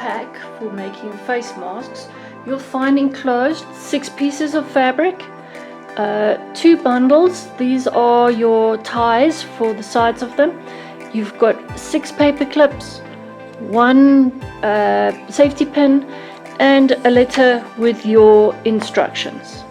pack for making face masks, you'll find enclosed 6 pieces of fabric, 2 bundles. These are your ties for the sides of them. You've got 6 paper clips, 1 safety pin, and a letter with your instructions.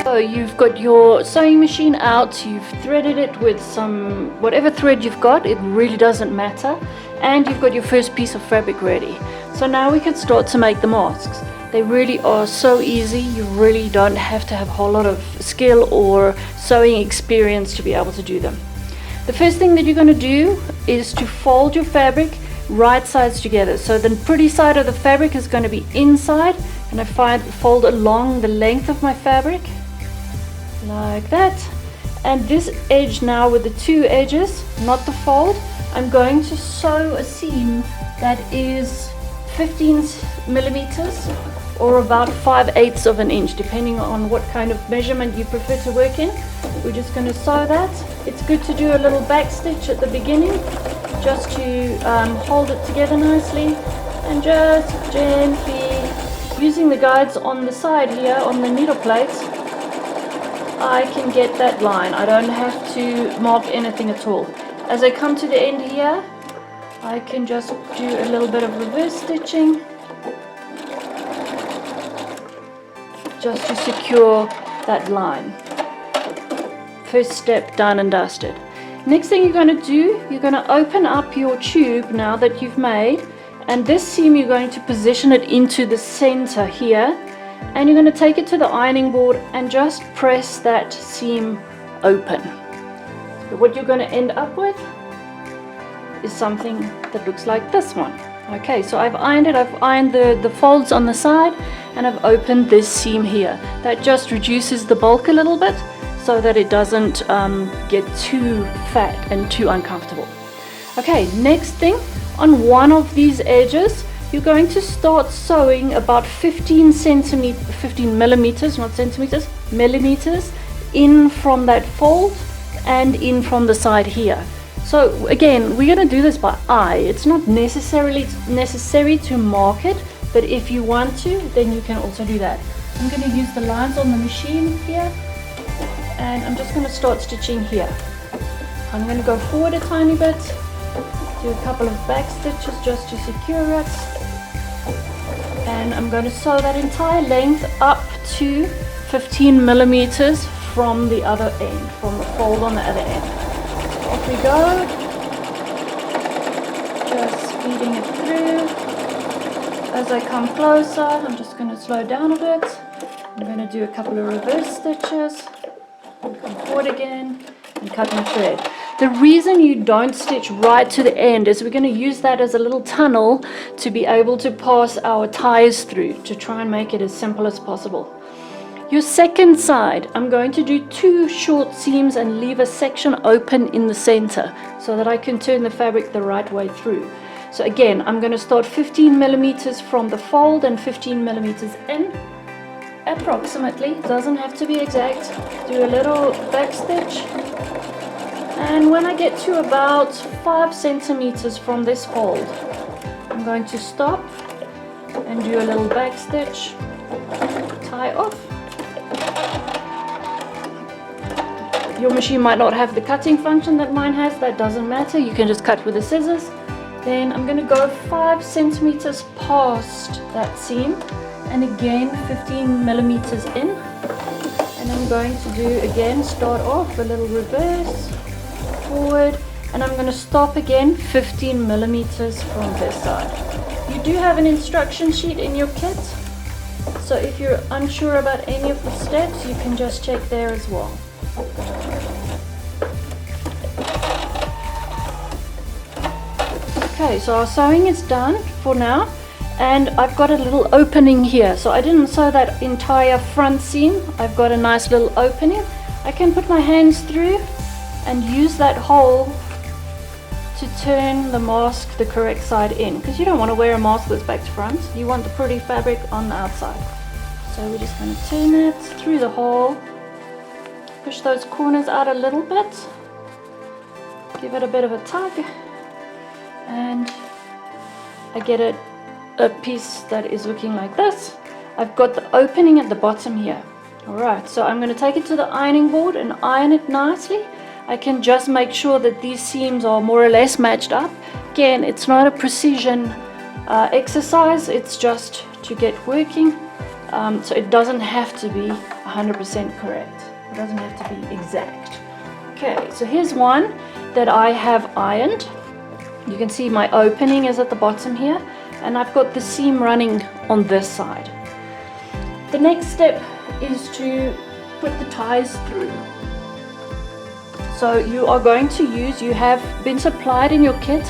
So you've got your sewing machine out, you've threaded it with whatever thread you've got, it really doesn't matter, and you've got your first piece of fabric ready. So now we can start to make the masks. They really are so easy. You really don't have to have a whole lot of skill or sewing experience to be able to do them. The first thing that you're going to do is to fold your fabric right sides together. So the pretty side of the fabric is going to be inside, and I fold along the length of my fabric like that. And this edge now, with the 2 edges, not the fold, I'm going to sew a seam that is 15 millimeters or about 5/8 of an inch, depending on what kind of measurement you prefer to work in. We're just going to sew that. It's good to do a little back stitch at the beginning just to hold it together nicely, and just gently using the guides on the side here on the needle plates, I can get that line. I don't have to mark anything at all. As I come to the end here, I can just do a little bit of reverse stitching just to secure that line. First step done and dusted. Next thing you're going to do, you're going to open up your tube now that you've made, and this seam you're going to position it into the center here, and you're going to take it to the ironing board and just press that seam open. So what you're going to end up with is something that looks like this one. Okay, so I've ironed it. I've ironed the folds on the side, and I've opened this seam here. That just reduces the bulk a little bit so that it doesn't get too fat and too uncomfortable. Okay, next thing, on one of these edges, you're going to start sewing about 15 millimeters, not centimeters, millimeters, in from that fold and in from the side here. So again, we're going to do this by eye. It's not necessarily necessary to mark it, but if you want to, then you can also do that. I'm going to use the lines on the machine here, and I'm just going to start stitching here. I'm going to go forward a tiny bit, do a couple of back stitches just to secure it, and I'm going to sew that entire length up to 15 millimeters from the other end, from the fold on the other end. Off we go, just feeding it through. As I come closer, I'm just going to slow down a bit. I'm going to do a couple of reverse stitches, come forward again, and cut my thread. The reason you don't stitch right to the end is we're going to use that as a little tunnel to be able to pass our ties through, to try and make it as simple as possible. Your second side, I'm going to do 2 short seams and leave a section open in the center so that I can turn the fabric the right way through. So again, I'm going to start 15 millimeters from the fold and 15 millimeters in, approximately, doesn't have to be exact. Do a little back stitch, and when I get to about 5 centimeters from this fold, I'm going to stop and do a little back stitch, tie off. Your machine might not have the cutting function that mine has. That doesn't matter, you can just cut with the scissors. Then I'm going to go 5 centimeters past that seam, and again 15 millimeters in, and I'm going to do again, start off a little reverse, forward, and I'm going to stop again 15 millimeters from this side. You do have an instruction sheet in your kit, so if you're unsure about any of the steps, you can just check there as well. Okay, so our sewing is done for now, and I've got a little opening here. So I didn't sew that entire front seam. I've got a nice little opening. I can put my hands through and use that hole to turn the mask the correct side in, because you don't want to wear a mask that's back to front. You want the pretty fabric on the outside. So we're just going to turn it through the hole, push those corners out a little bit, give it a bit of a tug, and I get a piece that is looking like this. I've got the opening at the bottom here. Alright, so I'm going to take it to the ironing board and iron it nicely. I can just make sure that these seams are more or less matched up. Again, it's not a precision exercise, it's just to get working. So it doesn't have to be 100% correct. It doesn't have to be exact. Okay, so here's one that I have ironed. You can see my opening is at the bottom here, and I've got the seam running on this side. The next step is to put the ties through. So you are going to use, you have been supplied in your kit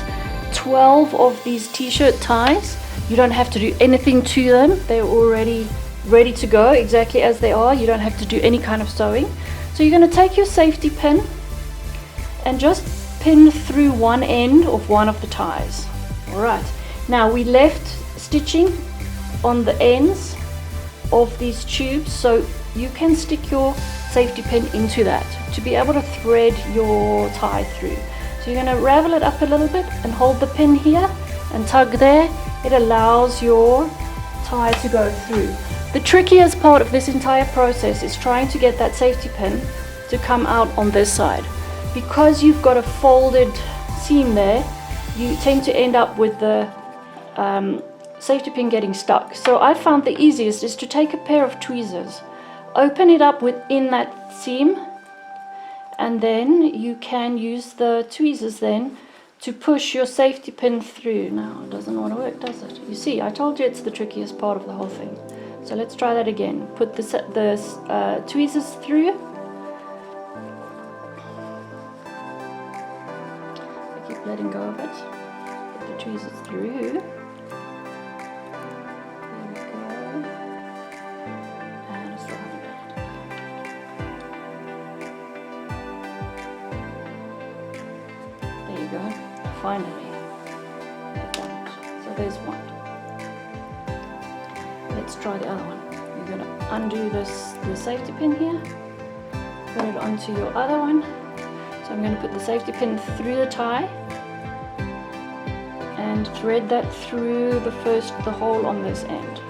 12 of these t-shirt ties. You don't have to do anything to them. They're already ready to go exactly as they are. You don't have to do any kind of sewing. So you're going to take your safety pin and just pin through one end of one of the ties. Alright, now we left stitching on the ends of these tubes, so you can stick your safety pin into that to be able to thread your tie through. So you're going to ravel it up a little bit and hold the pin here and tug there. It allows your tie to go through. The trickiest part of this entire process is trying to get that safety pin to come out on this side. Because you've got a folded seam there, you tend to end up with the safety pin getting stuck. So I found the easiest is to take a pair of tweezers, open it up within that seam, and then you can use the tweezers then to push your safety pin through. Now it doesn't want to work, does it? You see, I told you it's the trickiest part of the whole thing. So let's try that again. Put the tweezers through. I keep letting go of it. Put the tweezers through. There we go. And I still haven't done it. There you go. Finally. So there's one. Let's try the other one. You're going to undo the safety pin here, put it onto your other one. So I'm going to put the safety pin through the tie and thread that through the hole on this end.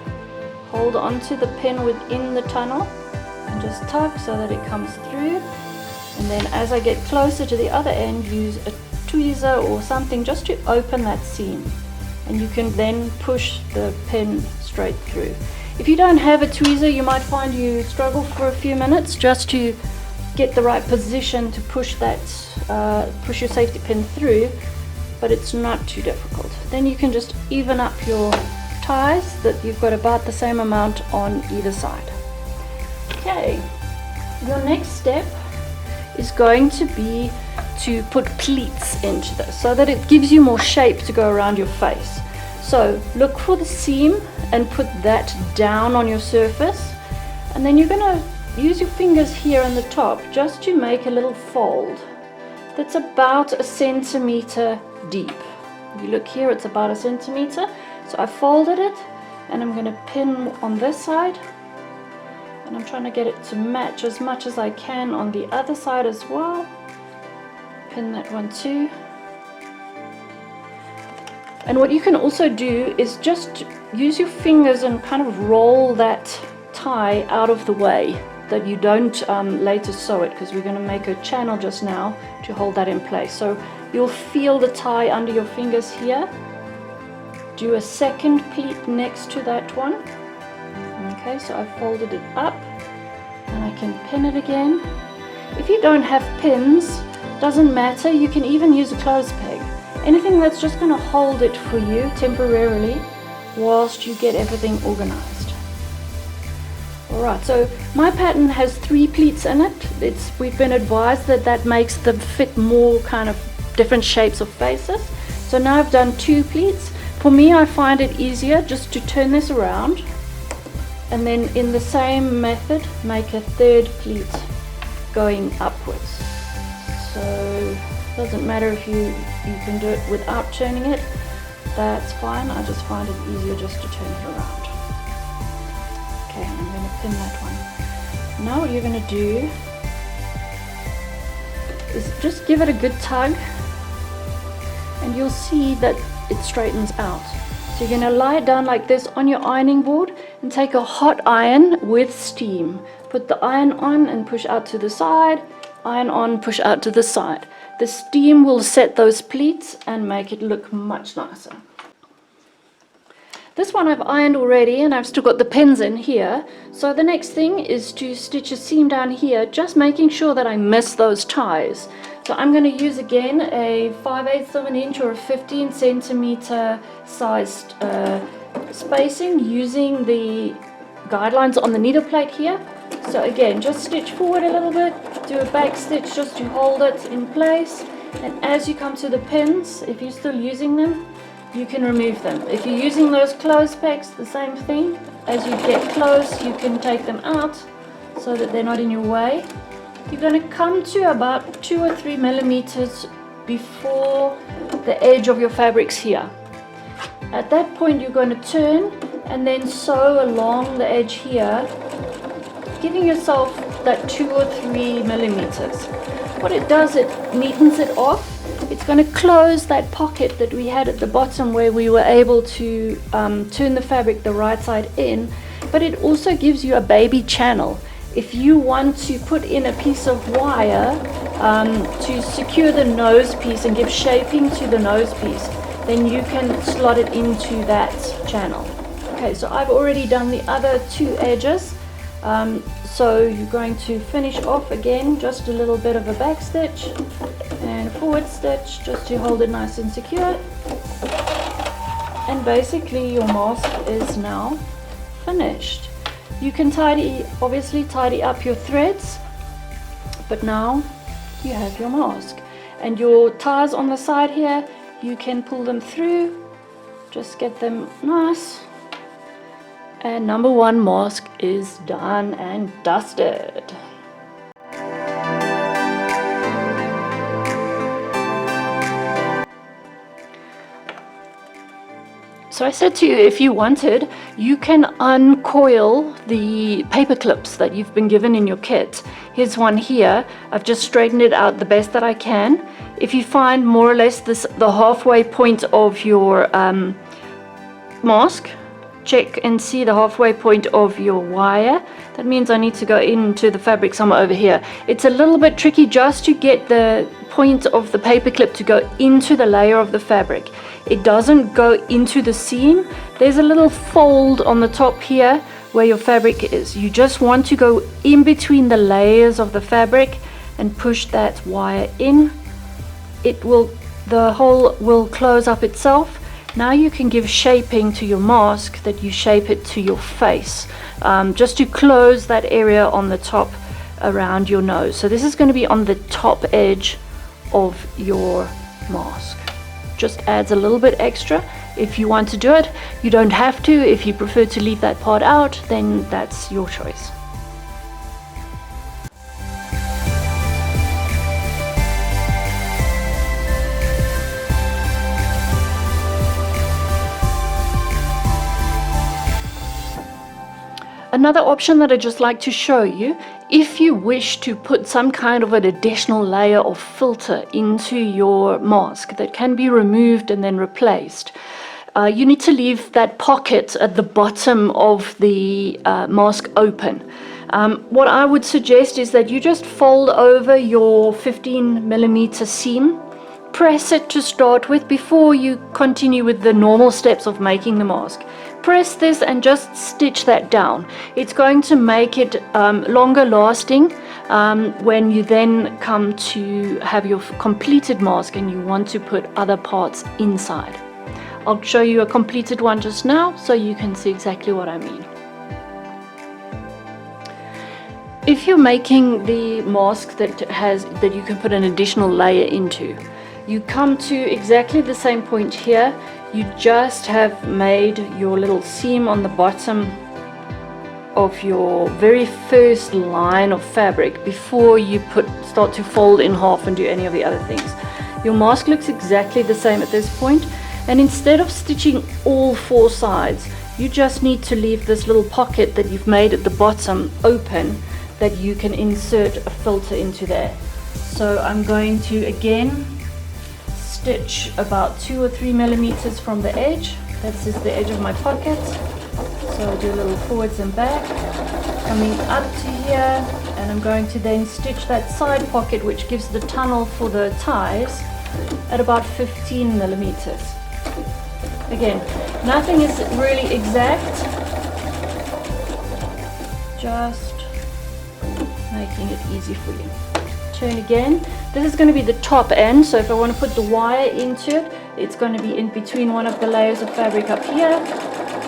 Hold onto the pin within the tunnel and just tug so that it comes through. And then as I get closer to the other end, use a tweezer or something just to open that seam. And you can then push the pin straight through. If you don't have a tweezer, you might find you struggle for a few minutes just to get the right position to push your safety pin through, but it's not too difficult. Then you can just even up your ties that you've got about the same amount on either side. Okay, your next step is going to be to put pleats into this so that it gives you more shape to go around your face. So look for the seam and put that down on your surface, and then you're going to use your fingers here on the top just to make a little fold that's about 1 centimeter deep. If you look here, it's about 1 centimeter. So I folded it and I'm going to pin on this side, and I'm trying to get it to match as much as I can on the other side as well. Pin that one too. And what you can also do is just use your fingers and kind of roll that tie out of the way, that you don't later sew it, because we're going to make a channel just now to hold that in place. So you'll feel the tie under your fingers here. Do a second pleat next to that one. Okay, so I folded it up and I can pin it again. If you don't have pins, doesn't matter, you can even use a clothes peg. Anything that's just going to hold it for you temporarily whilst you get everything organized. Alright, so my pattern has 3 pleats in it. We've been advised that that makes them fit more kind of different shapes of faces. So now I've done 2 pleats. For me, I find it easier just to turn this around and then in the same method make a 3rd pleat going upwards. So doesn't matter if you can do it without turning it, that's fine. I just find it easier just to turn it around. Okay, I'm going to pin that one. Now what you're going to do is just give it a good tug and you'll see that it straightens out. So you're going to lie it down like this on your ironing board and take a hot iron with steam. Put the iron on and push out to the side, iron on, push out to the side. The steam will set those pleats and make it look much nicer. This one I've ironed already and I've still got the pins in here. So the next thing is to stitch a seam down here, just making sure that I miss those ties. So I'm going to use again a 5/8 of an inch or a 15 centimeter sized spacing using the guidelines on the needle plate here. So again, just stitch forward a little bit, do a back stitch just to hold it in place, and as you come to the pins, if you're still using them, you can remove them. If you're using those clothes pegs, the same thing. As you get close, you can take them out so that they're not in your way. You're going to come to about 2 or 3 millimeters before the edge of your fabrics here. At that point, you're going to turn and then sew along the edge here, giving yourself that 2 or 3 millimeters. What it does, it neatens it off. It's going to close that pocket that we had at the bottom where we were able to turn the fabric the right side in, but it also gives you a baby channel. If you want to put in a piece of wire to secure the nose piece and give shaping to the nose piece, then you can slot it into that channel. Okay, so I've already done the other 2 edges. So you're going to finish off again, just a little bit of a back stitch and a forward stitch just to hold it nice and secure. And basically your mask is now finished. You can obviously tidy up your threads, but now you have your mask. And your ties on the side here, you can pull them through, just get them nice. And number 1 mask is done and dusted. So I said to you, if you wanted, you can uncoil the paper clips that you've been given in your kit. Here's one here. I've just straightened it out the best that I can. If you find more or less the halfway point of your mask, check and see the halfway point of your wire. That means I need to go into the fabric somewhere over here. It's a little bit tricky just to get the point of the paper clip to go into the layer of the fabric. It doesn't go into the seam. There's a little fold on the top here where your fabric is. You just want to go in between the layers of the fabric and push that wire in. The hole will close up itself. Now you can give shaping to your mask, that you shape it to your face, just to close that area on the top around your nose. So this is going to be on the top edge of your mask. Just adds a little bit extra. If you want to do it, you don't have to. If you prefer to leave that part out, then that's your choice. Another option that I just like to show you, if you wish to put some kind of an additional layer of filter into your mask that can be removed and then replaced, you need to leave that pocket at the bottom of the mask open. What I would suggest is that you just fold over your 15mm seam, press it to start with before you continue with the normal steps of making the mask. Press this and just stitch that down. It's going to make it longer lasting when you then come to have your completed mask and you want to put other parts inside. I'll show you a completed one just now so you can see exactly what I mean. If you're making the mask that you can put an additional layer into, you come to exactly the same point here. You just have made your little seam on the bottom of your very first line of fabric before you start to fold in half and do any of the other things. Your mask looks exactly the same at this point, and instead of stitching all 4 sides, you just need to leave this little pocket that you've made at the bottom open, that you can insert a filter into there. So I'm going to again stitch about 2 or 3 millimeters from the edge. That's just the edge of my pocket. So I'll do a little forwards and back, coming up to here, and I'm going to then stitch that side pocket, which gives the tunnel for the ties, at about 15 millimeters. Again, nothing is really exact, just making it easy for you. Turn again. This is going to be the top end, so if I want to put the wire into it, it's going to be in between one of the layers of fabric up here.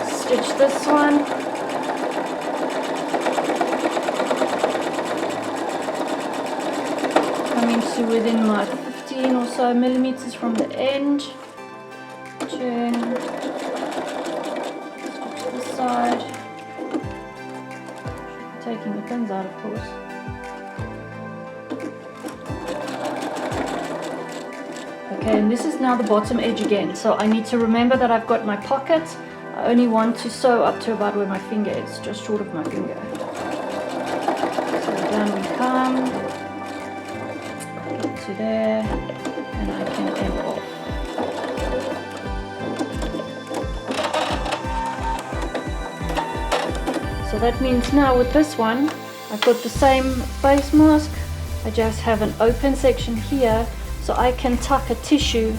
Stitch this one. Coming to within my 15 or so millimeters from the end. Turn. Stitch this side. Taking the pins out, of course. Okay, and this is now the bottom edge again. So I need to remember that I've got my pocket. I only want to sew up to about where my finger is, just short of my finger. So down we come, get to there, and I can end off. So that means now with this one, I've got the same face mask. I just have an open section here, so I can tuck a tissue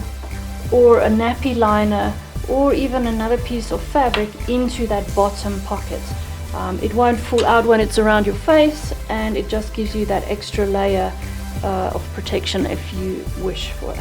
or a nappy liner or even another piece of fabric into that bottom pocket. It won't fall out when it's around your face, and it just gives you that extra layer of protection if you wish for